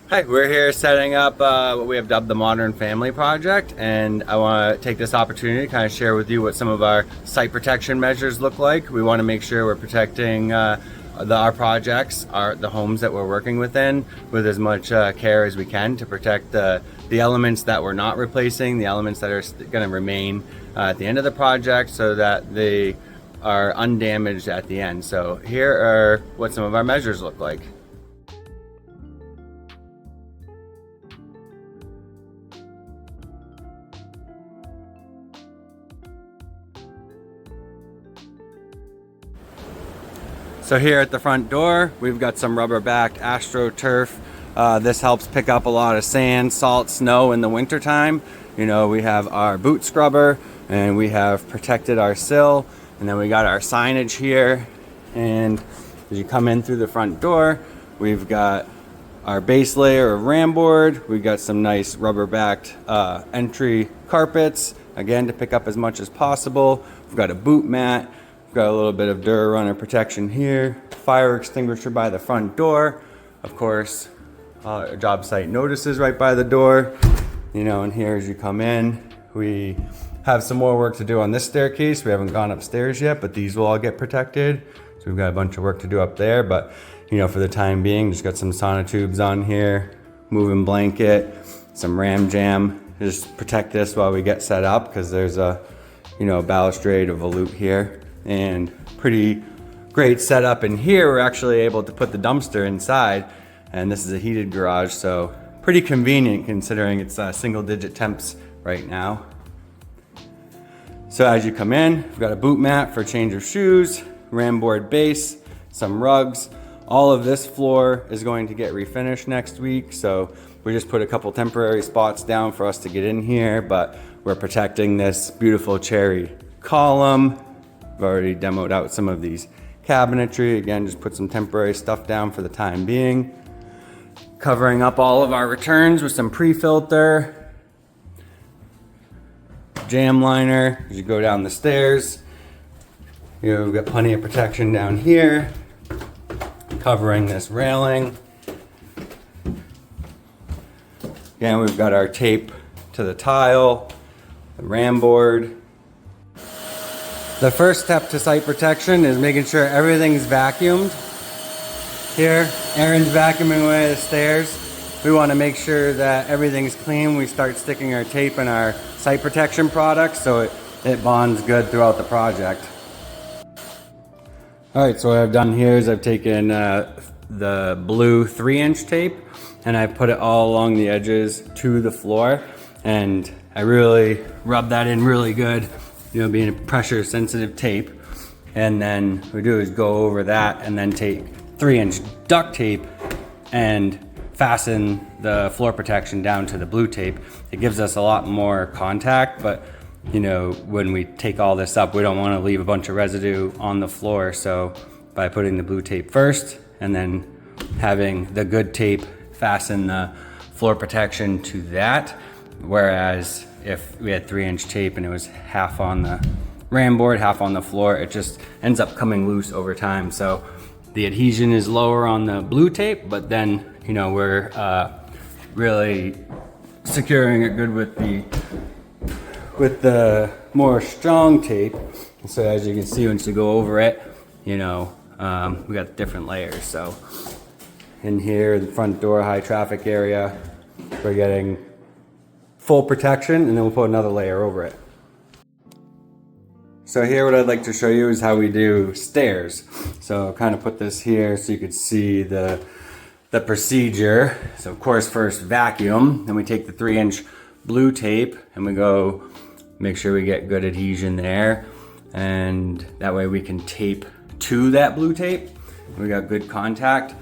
Hi, we're here setting up what we have dubbed the Modern Family Project, and I want to take this opportunity to kind of share with you what some of our site protection measures look like. We want to make sure we're protecting our projects, the homes that we're working within, with as much care as we can to protect the elements that we're not replacing, the elements that are going to remain at the end of the project, so that they are undamaged at the end. So here are what some of our measures look like. So here at the front door, we've got some rubber-backed AstroTurf. This helps pick up a lot of sand, salt, snow in the wintertime. You know, we have our boot scrubber, and we have protected our sill, and then we got our signage here. And as you come in through the front door, we've got our base layer of ram board. We've got some nice rubber-backed entry carpets, again, to pick up as much as possible. We've got a boot mat. Got a little bit of Durarunner protection here, fire extinguisher by the front door, of course, job site notices right by the door, you know. And here as you come in, we have some more work to do on this staircase. We haven't gone upstairs yet, but these will all get protected. So we've got a bunch of work to do up there, but you know, for the time being, just got some sonotubes on here, moving blanket, some ram jam, just protect this while we get set up, because there's a, you know, balustrade, a volute here. And pretty great setup in here. We're actually able to put the dumpster inside, and this is a heated garage, so pretty convenient considering it's single digit temps right now. So as you come in, we've got a boot mat for a change of shoes, ram board base, some rugs. All of this floor is going to get refinished next week, so we just put a couple temporary spots down for us to get in here, but we're protecting this beautiful cherry column. I've already demoed out some of these cabinetry. Again, just put some temporary stuff down for the time being. Covering up all of our returns with some pre-filter. Jam liner as you go down the stairs. You know, we've got plenty of protection down here. Covering this railing. Again, we've got our tape to the tile, the ram board. The first step to site protection is making sure everything's vacuumed. Here, Aaron's vacuuming away the stairs. We want to make sure that everything's clean. We start sticking our tape in our site protection products so it bonds good throughout the project. All right, so what I've done here is I've taken the blue 3-inch tape and I put it all along the edges to the floor, and I really rub that in really good. You know, being a pressure sensitive tape. And then what we do is go over that and then take 3-inch duct tape and fasten the floor protection down to the blue tape. It gives us a lot more contact, but you know, when we take all this up, we don't want to leave a bunch of residue on the floor. So by putting the blue tape first and then having the good tape fasten the floor protection to that, whereas if we had 3-inch tape and it was half on the ram board, half on the floor, it just ends up coming loose over time. So the adhesion is lower on the blue tape, but then, you know, we're really securing it good with the more strong tape. And so as you can see, once you go over it, you know, we got different layers. So in here, the front door, high traffic area, we're getting full protection, and then we'll put another layer over it. So here what I'd like to show you is how we do stairs. So I'll kind of put this here so you could see the procedure. So of course, first vacuum, then we take the 3-inch blue tape and we go make sure we get good adhesion there, and that way we can tape to that blue tape. We got good contact.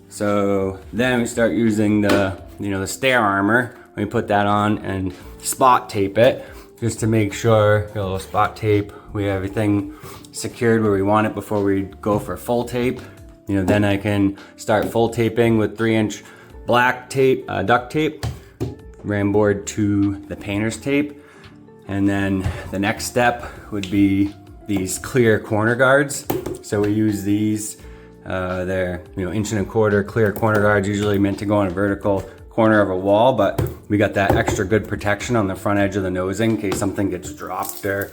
So then we start using the stair armor. We put that on and spot tape it just to make sure, a little spot tape, we have everything secured where we want it before we go for full tape. You know, then I can start full taping with 3-inch black tape, duct tape, ram board to the painter's tape. And then the next step would be these clear corner guards. So we use these They're 1.25" clear corner guards, usually meant to go on a vertical corner of a wall, but we got that extra good protection on the front edge of the nosing in case something gets dropped or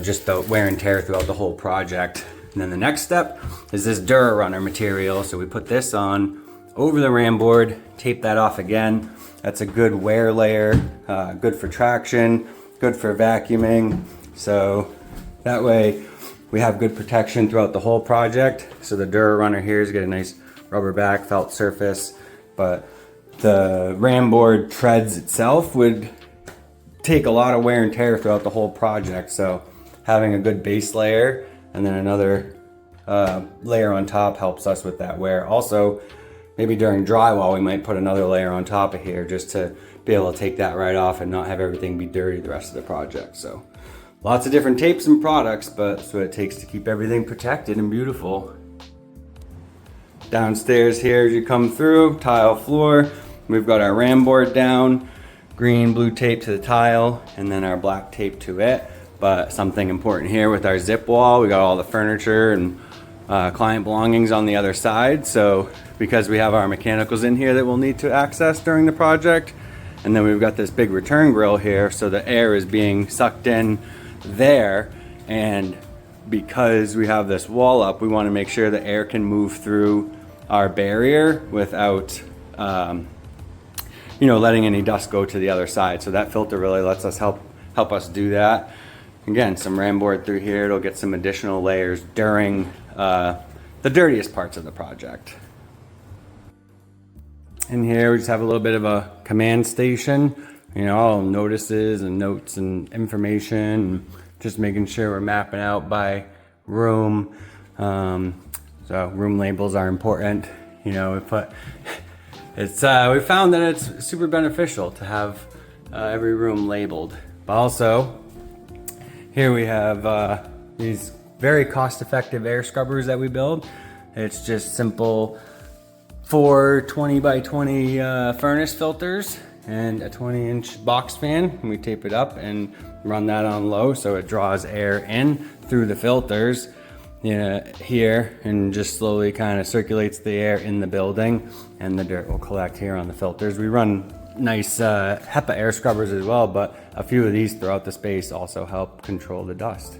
just the wear and tear throughout the whole project. And then the next step is this Durarunner material. So we put this on over the ram board, tape that off again. That's a good wear layer, good for traction, good for vacuuming. So that way we have good protection throughout the whole project. So the Durarunner here is got a nice rubber back, felt surface, but the ram board treads itself would take a lot of wear and tear throughout the whole project. So having a good base layer and then another layer on top helps us with that wear. Also, maybe during drywall, we might put another layer on top of here just to be able to take that right off and not have everything be dirty the rest of the project. So lots of different tapes and products, but that's what it takes to keep everything protected and beautiful. Downstairs here, as you come through, tile floor, we've got our ram board down, green, blue tape to the tile, and then our black tape to it. But something important here with our zip wall, we got all the furniture and client belongings on the other side. So because we have our mechanicals in here that we'll need to access during the project, and then we've got this big return grill here, so the air is being sucked in there. And because we have this wall up, we want to make sure the air can move through our barrier without letting any dust go to the other side. So that filter really lets us help us do that. Again, some ram board through here, it'll get some additional layers during the dirtiest parts of the project. In here we just have a little bit of a command station, all notices and notes and information, and just making sure we're mapping out by room. So room labels are important. We found that it's super beneficial to have every room labeled. But also, here we have these very cost-effective air scrubbers that we build. It's just simple 4 20 by 20 furnace filters and a 20-inch box fan. And we tape it up and run that on low so it draws air in through the filters here, and just slowly kind of circulates the air in the building, and the dirt will collect here on the filters. We run nice HEPA air scrubbers as well, but a few of these throughout the space also help control the dust.